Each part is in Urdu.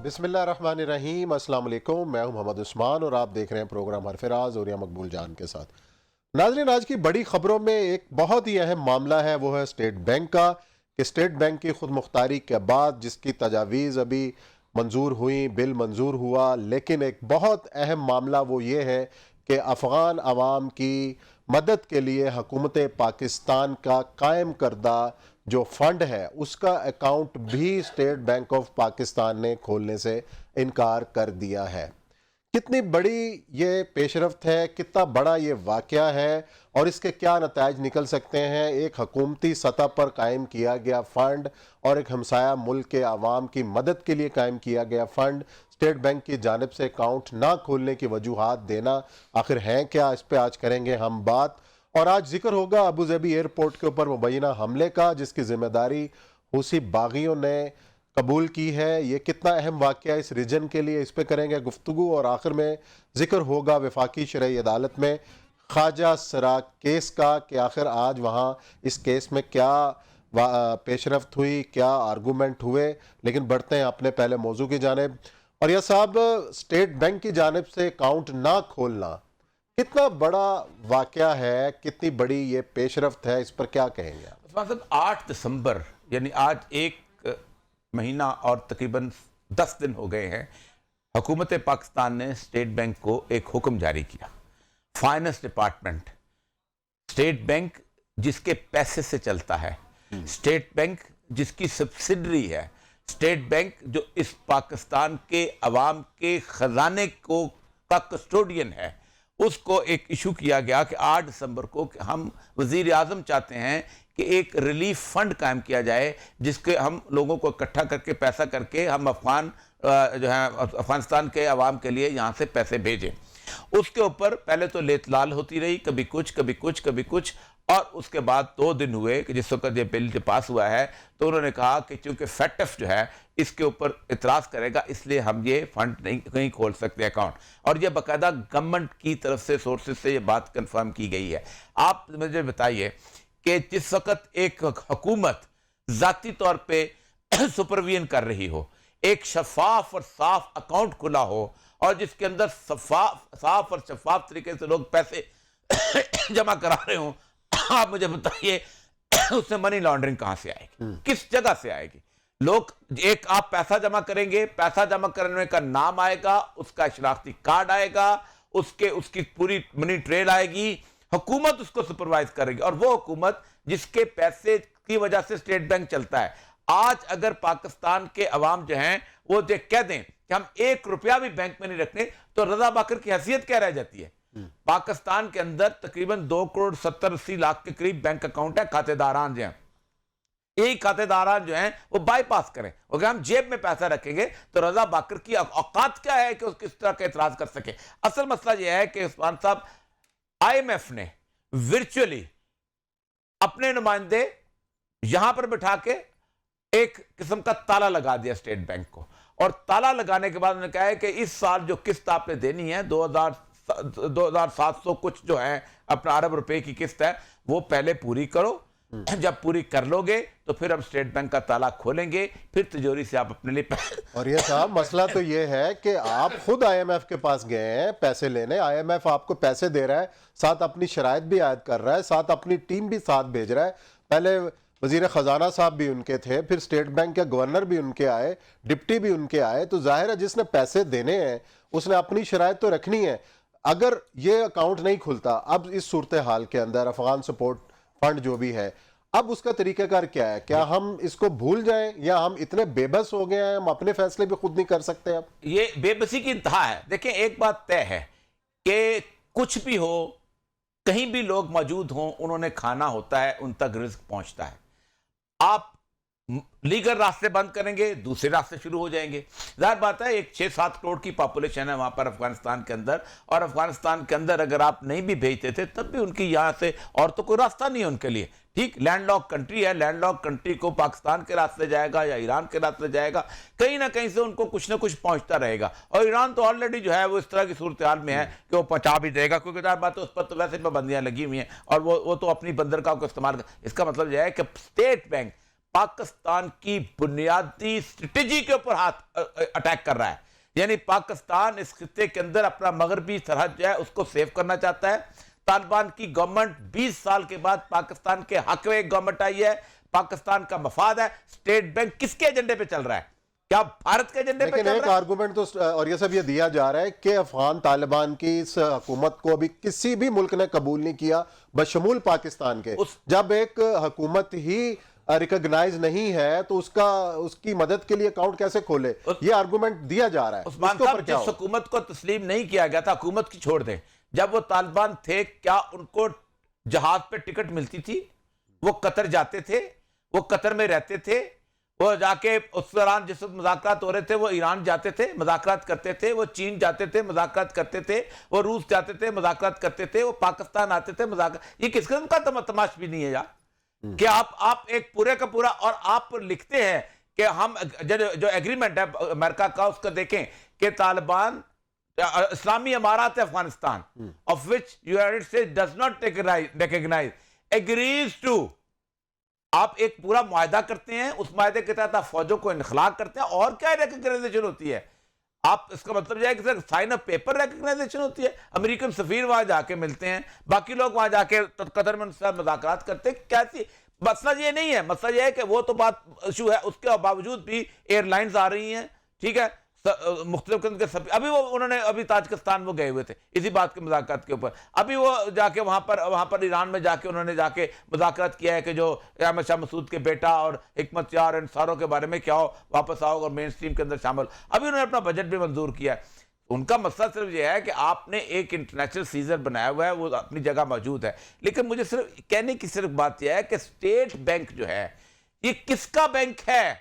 بسم اللہ الرحمن الرحیم۔ السلام علیکم، میں ہوں محمد عثمان اور آپ دیکھ رہے ہیں پروگرام حرف راز اور مقبول جان کے ساتھ۔ ناظرین، آج کی بڑی خبروں میں ایک بہت ہی اہم معاملہ ہے، وہ ہے اسٹیٹ بینک کا، کہ اسٹیٹ بینک کی خود مختاری کے بعد جس کی تجاویز ابھی منظور ہوئیں، بل منظور ہوا، لیکن ایک بہت اہم معاملہ وہ یہ ہے کہ افغان عوام کی مدد کے لیے حکومت پاکستان کا قائم کردہ جو فنڈ ہے اس کا اکاؤنٹ بھی اسٹیٹ بینک آف پاکستان نے کھولنے سے انکار کر دیا ہے۔ کتنی بڑی یہ پیش رفت ہے، کتنا بڑا یہ واقعہ ہے اور اس کے کیا نتائج نکل سکتے ہیں۔ ایک حکومتی سطح پر قائم کیا گیا فنڈ اور ایک ہمسایہ ملک کے عوام کی مدد کے لیے قائم کیا گیا فنڈ، اسٹیٹ بینک کی جانب سے اکاؤنٹ نہ کھولنے کی وجوہات دینا آخر ہیں کیا، اس پہ آج کریں گے ہم بات۔ اور آج ذکر ہوگا ابوظہبی ایئرپورٹ کے اوپر مبینہ حملے کا، جس کی ذمہ داری حوثی باغیوں نے قبول کی ہے۔ یہ کتنا اہم واقعہ اس ریجن کے لیے، اس پہ کریں گے گفتگو۔ اور آخر میں ذکر ہوگا وفاقی شرعی عدالت میں خواجہ سرا کیس کا، کہ آخر آج وہاں اس کیس میں کیا پیش رفت ہوئی، کیا آرگومنٹ ہوئے۔ لیکن بڑھتے ہیں اپنے پہلے موضوع کی جانب۔ اور یہ صاحب، اسٹیٹ بینک کی جانب سے اکاؤنٹ نہ کھولنا کتنا بڑا واقعہ ہے، کتنی بڑی یہ پیش رفت ہے، اس پر کیا کہیں گے آپ؟ عثمان صاحب، 8 دسمبر یعنی آج ایک مہینہ اور تقریباً 10 دن ہو گئے ہیں، حکومت پاکستان نے اسٹیٹ بینک کو ایک حکم جاری کیا۔ فائنانس ڈپارٹمنٹ، اسٹیٹ بینک جس کے پیسے سے چلتا ہے، اسٹیٹ بینک جس کی سبسڈری ہے، اسٹیٹ بینک جو اس پاکستان کے عوام کے خزانے کا کسٹوڈین ہے، اس کو ایک ایشو کیا گیا کہ 8 دسمبر کو ہم وزیر اعظم چاہتے ہیں کہ ایک ریلیف فنڈ قائم کیا جائے، جس کے ہم لوگوں کو اکٹھا کر کے پیسہ کر کے ہم افغانستان کے عوام کے لیے یہاں سے پیسے بھیجیں۔ اس کے اوپر پہلے تو لیت لال ہوتی رہی، کبھی کچھ کبھی کچھ کبھی کچھ، اور اس کے بعد 2 دن ہوئے کہ جس وقت یہ بل پاس ہوا ہے تو انہوں نے کہا کہ چونکہ فیٹف جو ہے اس کے اوپر اعتراض کرے گا، اس لیے ہم یہ فنڈ نہیں کھول سکتے اکاؤنٹ۔ اور یہ باقاعدہ گورنمنٹ کی طرف سے سورسز سے یہ بات کنفرم کی گئی ہے۔ آپ مجھے بتائیے کہ جس وقت ایک حکومت ذاتی طور پہ سپرویژن کر رہی ہو، ایک شفاف اور صاف اکاؤنٹ کھلا ہو اور جس کے اندر صاف اور شفاف طریقے سے لوگ پیسے جمع کرا رہے ہوں، آپ مجھے بتائیے اس سے منی لانڈرنگ کہاں سے آئے گی، کس جگہ سے آئے گی؟ لوگ ایک آپ پیسہ جمع کریں گے، پیسہ جمع کرنے کا نام آئے گا، اس کا شناختی کارڈ آئے گا، اس کی پوری منی ٹریل آئے گی، حکومت اس کو سپروائز کرے گی، اور وہ حکومت جس کے پیسے کی وجہ سے اسٹیٹ بینک چلتا ہے۔ آج اگر پاکستان کے عوام جو ہیں وہ کہہ دیں کہ ہم 1 روپیہ بھی بینک میں نہیں رکھنے، تو رضا باکر کی حیثیت کیا رہ جاتی ہے؟ پاکستان کے اندر تقریباً 2.70-80 لاکھ کے قریب بینک اکاؤنٹ ہے، کھاتے داران جو ہیں، یہی کھاتے داران جو ہیں وہ بائی پاس کریں، اگر ہم جیب میں پیسہ رکھیں گے تو رضا باکر کی اوقات کیا ہے کہ اس کس طرح کا اعتراض کر سکے؟ اصل مسئلہ یہ ہے کہ عثمان صاحب، آئی ایم ایف نے ورچولی اپنے نمائندے یہاں پر بٹھا کے ایک قسم کا تالا لگا دیا اسٹیٹ بینک کو، اور تالا لگانے کے بعد انہوں نے کہا ہے کہ اس سال جو قسط آپ نے دینی ہے 2700 کچھ جو ہے اپنا ارب روپے کی قسط ہے، وہ پہلے پوری کرو۔ جب پوری کر لو گے تو پھر ہم اسٹیٹ بینک کا تالا کھولیں گے، پھر تجوری سے آپ اپنے لیے اور یہ صاحب مسئلہ تو یہ ہے کہ آپ خود آئی ایم ایف کے پاس گئے ہیں پیسے لینے، آئی ایم ایف آپ کو پیسے دے رہا ہے، ساتھ اپنی شرائط بھی عائد کر رہا ہے، ساتھ اپنی ٹیم بھی ساتھ بھیج رہا ہے۔ پہلے وزیر خزانہ صاحب بھی ان کے تھے، پھر اسٹیٹ بینک کے گورنر بھی ان کے آئے، ڈپٹی بھی ان کے آئے، تو ظاہر ہے جس نے پیسے دینے ہیں اس نے اپنی شرائط تو رکھنی ہے۔ اگر یہ اکاؤنٹ نہیں کھلتا اب اس صورتحال کے اندر، افغان سپورٹ فنڈ جو بھی ہے، اب اس کا طریقہ کار کیا ہے؟ کیا ہم اس کو بھول جائیں یا ہم اتنے بے بس ہو گئے ہیں ہم اپنے فیصلے بھی خود نہیں کر سکتے؟ اب یہ بے بسی کی انتہا ہے۔ دیکھیں، ایک بات طے ہے کہ کچھ بھی ہو، کہیں بھی لوگ موجود ہوں، انہوں نے کھانا ہوتا ہے، ان تک رزق پہنچتا ہے۔ آپ لیگل راستے بند کریں گے، دوسرے راستے شروع ہو جائیں گے۔ ظاہر بات ہے، ایک 6-7 کروڑ کی پاپولیشن ہے وہاں پر افغانستان کے اندر، اور افغانستان کے اندر اگر آپ نہیں بھی بھیجتے تھے تب بھی ان کی یہاں سے اور تو کوئی راستہ نہیں ہے ان کے لیے۔ ٹھیک، لینڈ لاک کنٹری ہے، لینڈ لاک کنٹری کو پاکستان کے راستے جائے گا یا ایران کے راستے جائے گا، کہیں نہ کہیں سے ان کو کچھ نہ کچھ پہنچتا رہے گا۔ اور ایران تو آلریڈی جو ہے وہ اس طرح کی صورتحال میں ہے کہ وہ پہنچا بھی دے گا، کیونکہ ظاہر بات ہے اس پر تو ویسے پابندیاں لگی ہوئی ہیں، اور وہ تو اپنی بندرگاہ کو استعمال اس کا مطلب یہ ہے کہ اسٹیٹ بینک پاکستان کی بنیادی اسٹریٹجی کے اوپر اٹیک کر رہا ہے. یعنی پاکستان اس خطے کے اندر اپنا مغربی سرحد جو ہے اس کو سیو کرنا چاہتا ہے. طالبان کی گورنمنٹ 20 سال کے بعد پاکستان کے حق میں ایک گورنمنٹ آئی ہے, پاکستان کا مفاد ہے. اسٹیٹ بینک کس کے ایجنڈے پہ چل رہا ہے؟ کیا بھارت کے ایجنڈے پہ چل رہا ہے؟ لیکن ایک آرگومنٹ تو اور یہ سب یہ دیا جا رہا ہے کہ افغان طالبان کی اس حکومت کو ابھی کسی بھی ملک نے قبول نہیں کیا بشمول پاکستان کے. جب ایک حکومت ہی ریکگنائز نہیں ہے تو اس کی مدد کے لیے اکاؤنٹ کیسے کھولے؟ یہ آرگومنٹ دیا جا رہا ہے. عثمان صاحب, جس حکومت کو تسلیم نہیں کیا گیا تھا, حکومت کی چھوڑ دیں, جب وہ طالبان تھے کیا ان کو جہاز پہ ٹکٹ ملتی تھی؟ وہ قطر جاتے تھے, وہ قطر میں رہتے تھے, وہ جا کے اس دوران جس وقت مذاکرات ہو رہے تھے وہ ایران جاتے تھے, مذاکرات کرتے تھے, وہ چین جاتے تھے, مذاکرات کرتے تھے, وہ روس جاتے تھے, مذاکرات کرتے تھے, وہ پاکستان آتے تھے, مذاکرات. یہ کس قسم کا تماش بھی نہیں ہے یار کہ آپ ایک پورے کا پورا, اور آپ لکھتے ہیں کہ ہم جو ایگریمنٹ ہے امریکہ کا اس کو دیکھیں کہ طالبان اسلامی امارات Afghanistan of which United States does not recognize agrees to, آپ ایک پورا معاہدہ کرتے ہیں, اس معاہدے کے تحت آپ فوجوں کو انخلا کرتے ہیں, اور کیا ریکگنائزیشن ہوتی ہے؟ آپ اس کا مطلب یہ ہے کہ صرف سائن آف پیپر ریکگنائزیشن ہوتی ہے؟ امریکن سفیر وہاں جا کے ملتے ہیں, باقی لوگ وہاں جا کے قطر میں ان سے مذاکرات کرتے ہیں. کیسی مسئلہ یہ نہیں ہے, مسئلہ یہ ہے کہ وہ تو بات ایشو ہے, اس کے باوجود بھی ایئر لائنز آ رہی ہیں, ٹھیک ہے, مختلف قسم کے سفیر. ابھی انہوں نے تاجکستان وہ گئے ہوئے تھے اسی بات کے مذاکرات کے اوپر. ابھی وہ جا کے وہاں پر ایران میں جا کے انہوں نے جا کے مذاکرات کیا ہے کہ جو احمد شاہ مسعود کے بیٹا اور حکمت یار ان ساروں کے بارے میں کیا ہو, واپس آؤ اور مین سٹریم کے اندر شامل. ابھی انہوں نے اپنا بجٹ بھی منظور کیا ہے. ان کا مسئلہ صرف یہ ہے کہ آپ نے ایک انٹرنیشنل سیزر بنایا ہوا ہے, وہ اپنی جگہ موجود ہے, لیکن مجھے صرف کہنے کی صرف بات یہ ہے کہ اسٹیٹ بینک جو ہے یہ کس کا بینک ہے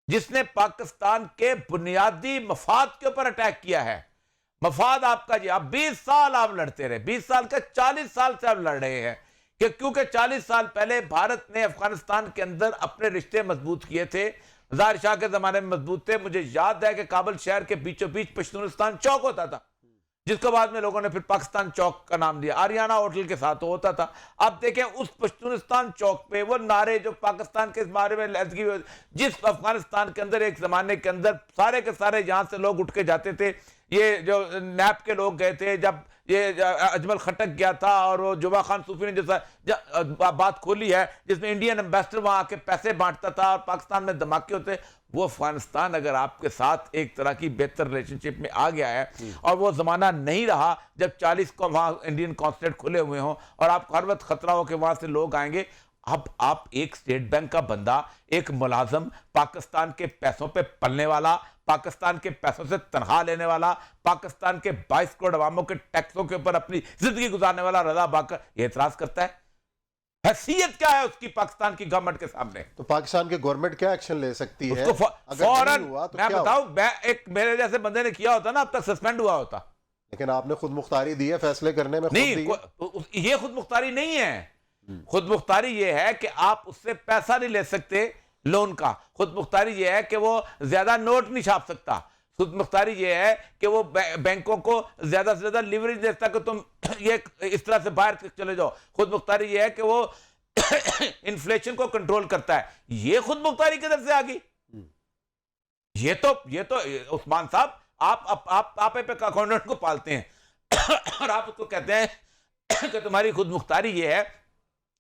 جس نے پاکستان کے بنیادی مفاد کے اوپر اٹیک کیا ہے؟ مفاد آپ کا جی, آپ 20 سال آپ لڑتے رہے, 20 سال کا 40 سال سے آپ لڑ رہے ہیں کہ کیونکہ 40 سال پہلے بھارت نے افغانستان کے اندر اپنے رشتے مضبوط کیے تھے, ظاہر شاہ کے زمانے میں مضبوط تھے. مجھے یاد ہے کہ کابل شہر کے بیچوں بیچ پشتونستان چوک ہوتا تھا, جس کو بعد میں لوگوں نے پھر پاکستان چوک کا نام دیا, آریانہ ہوٹل کے ساتھ ہوتا تھا. اب دیکھیں اس پشتونستان چوک پہ وہ نعرے جو پاکستان کے اس بارے میں لہذگی, جس افغانستان کے اندر ایک زمانے کے اندر سارے کے سارے یہاں سے لوگ اٹھ کے جاتے تھے. یہ جو نیپ کے لوگ گئے تھے, جب یہ اجمل خٹک گیا تھا اور وہ جبا خان صوفی نے جو بات کھولی ہے جس میں انڈین ایمبیسڈر وہاں آ کے پیسے بانٹتا تھا اور پاکستان میں دھماکے ہوتے, وہ افغانستان اگر آپ کے ساتھ ایک طرح کی بہتر ریلیشن شپ میں آ گیا ہے, اور وہ زمانہ نہیں رہا جب 40 کو وہاں انڈین کانسولیٹ کھلے ہوئے ہوں اور آپ کو ہر وقت خطرہ ہو کہ وہاں سے لوگ آئیں گے. اب آپ ایک اسٹیٹ بینک کا بندہ, ایک ملازم, پاکستان کے پیسوں پہ پلنے والا, پاکستان کے پیسوں سے تنخواہ لینے والا, پاکستان کے 22 کروڑ عواموں کے ٹیکسوں کے اوپر اپنی زندگی گزارنے والا رضا باقر یہ اعتراض کرتا ہے. حیثیت کیا ہے اس کی پاکستان کی گورنمنٹ کے سامنے؟ تو پاکستان کی گورنمنٹ کیا ایکشن لے سکتی ہے؟ فوراً میں بتاؤں, ایک میرے جیسے بندے نے کیا ہوتا نا اب تک سسپینڈ ہوا ہوتا. لیکن آپ نے خود مختاری دی ہے فیصلے کرنے میں. نہیں, یہ خود مختاری نہیں ہے. خود مختاری یہ ہے کہ آپ اس سے پیسہ نہیں لے سکتے لون کا. خود مختاری یہ ہے کہ وہ زیادہ نوٹ نہیں چھاپ سکتا. خود مختاری یہ ہے کہ وہ بینکوں کو زیادہ سے زیادہ لیوریج دے سکتا کہ تم یہ اس طرح سے باہر چلے جاؤ. خود مختاری یہ ہے کہ وہ انفلیشن کو کنٹرول کرتا ہے. یہ خود مختاری کدھر سے آ گئی؟ یہ تو عثمان صاحب آپ ایک اکاؤنٹنٹ کو پالتے ہیں اور آپ اس کو کہتے ہیں کہ تمہاری خود مختاری یہ ہے,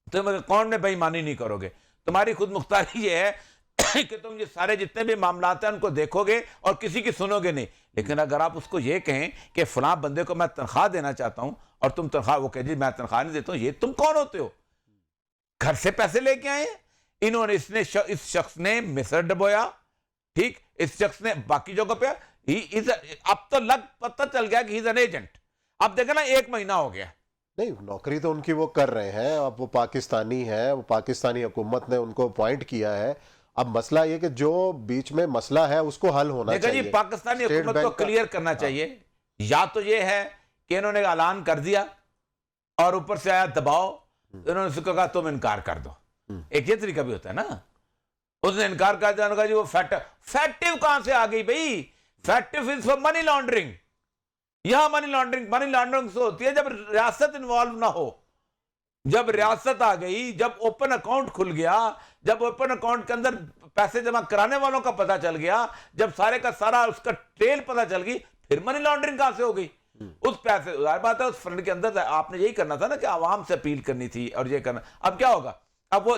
تم اکاؤنٹ میں بے ایمانی نہیں کرو گے. تمہاری خود مختاری یہ ہے کہ تم یہ سارے جتنے بھی معاملات ہیں ان کو دیکھو گے اور کسی کی سنو گے نہیں. لیکن اگر آپ اس کو یہ کہیں کہ فلاں بندے کو میں تنخواہ دینا چاہتا ہوں اور تم تنخواہ, وہ کہ جی میں تنخواہ نہیں دیتا ہوں, یہ تم کون ہوتے ہو؟ گھر سے پیسے لے کے آئے ہیں انہوں نے, اس شخص نے مصر ڈبویا, ٹھیک, اس شخص نے باقی جگہ پہ, اب تو پتہ چل گیا کہ ہی از این ایجنٹ. اب دیکھیں نا 1 مہینہ ہو گیا. نہیں, نوکری تو ان کی وہ کر رہے ہیں, اب وہ پاکستانی ہے, وہ پاکستانی حکومت نے ان کو اپوائنٹ کیا ہے. اب مسئلہ یہ کہ جو بیچ میں مسئلہ ہے اس کو حل ہونا چاہیے. جی پاکستانی حکومت کو کلیئر کرنا چاہیے. یا تو یہ ہے کہ انہوں نے اعلان کر دیا اور اوپر سے آیا دباؤ, انہوں نے کہا تم انکار کر دو. ایک یہ طریقہ بھی ہوتا ہے نا, اس نے انکار کر دیا, کہا جی وہ فیکٹو کہاں سے آ گئی بھائی؟ Facto is for money laundering. یہاں منی لانڈرنگ سے ہوتی ہے جب ریاست انوالو نہ ہو. جب ریاست آ گئی, جب اوپن اکاؤنٹ کھل گیا, جب اوپن اکاؤنٹ کے اندر پیسے جمع کرانے والوں کا پتہ چل گیا, جب سارے کا سارا اس کا ٹریل پتہ چل گئی, پھر منی لانڈرنگ کہاں سے ہو گئی؟ اس پیسے, ظاہر بات ہے اس فرنٹ کے اندر آپ نے یہی کرنا تھا نا کہ عوام سے اپیل کرنی تھی اور یہ کرنا. اب کیا ہوگا؟ اب وہ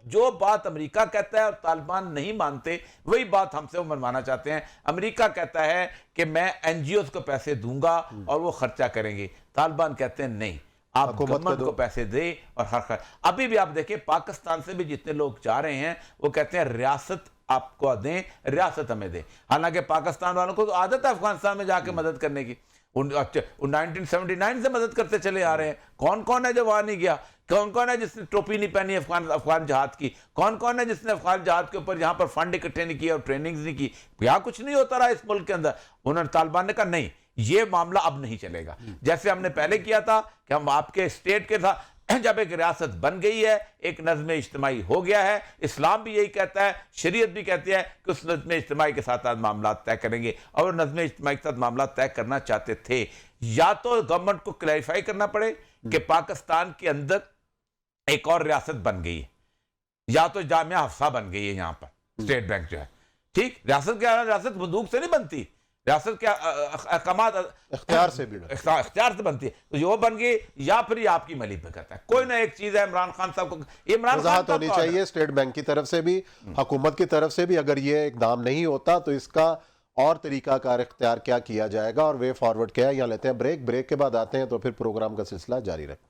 جو بات امریکہ کہتا ہے اور طالبان نہیں مانتے, وہی بات ہم سے وہ منوانا چاہتے ہیں. امریکہ کہتا ہے کہ میں این جی اوز کو پیسے دوں گا اور وہ خرچہ کریں گے, طالبان کہتے ہیں نہیں, آپ گورنمنٹ کو پیسے دیں اور ہر خرچ. ابھی بھی آپ دیکھیں پاکستان سے بھی جتنے لوگ جا رہے ہیں وہ کہتے ہیں ریاست آپ کو دیں, ریاست ہمیں دیں. حالانکہ پاکستان والوں کو تو عادت ہے افغانستان میں جا کے مدد کرنے کی, 1979 سے مدد کرتے چلے آ رہے ہیں. کون کون ہے جو وہاں نہیں گیا؟ کون کون ہے جس نے ٹوپی نہیں پہنی افغان جہاد کی؟ کون کون ہے جس نے افغان جہاد کے اوپر یہاں پر فنڈ اکٹھے نہیں کیا اور ٹریننگز نہیں کی؟ یہاں کچھ نہیں ہوتا رہا اس ملک کے اندر. انہوں نے طالبان نے کہا نہیں, یہ معاملہ اب نہیں چلے گا. جیسے ہم نے پہلے کیا تھا کہ ہم آپ کے اسٹیٹ کے ساتھ, جب ایک ریاست بن گئی ہے, ایک نظم اجتماعی ہو گیا ہے, اسلام بھی یہی کہتا ہے, شریعت بھی کہتی ہے کہ اس نظم اجتماعی کے ساتھ معاملات طے کریں گے, اور نظم اجتماعی کے ساتھ معاملات طے کرنا چاہتے تھے. یا تو گورنمنٹ کو کلیریفائی کرنا پڑے کہ پاکستان کے اندر ایک اور ریاست بن گئی ہے, یا تو جامعہ حفصہ بن گئی ہے یہاں پر اسٹیٹ بینک جو ہے, ٹھیک, ریاست کیا, ریاست بندوق سے نہیں بنتی, ریاست کیا احکامات اختیار سے بھی اختیار سے بنتی ہے, تو یہ بن گئی, یا پھر یہ آپ کی ملی پہ کرتا ہے. کوئی نہ ایک چیز ہے عمران خان صاحب کو, عمران خان وضاحت ہونی چاہیے اسٹیٹ بینک کی طرف سے بھی, حکومت کی طرف سے بھی. اگر یہ اقدام نہیں ہوتا تو اس کا اور طریقہ کار اختیار کیا جائے گا اور وے فارورڈ کیا ہے. یہاں لیتے ہیں بریک کے بعد آتے ہیں تو پھر پروگرام کا سلسلہ جاری رکھتے ہیں.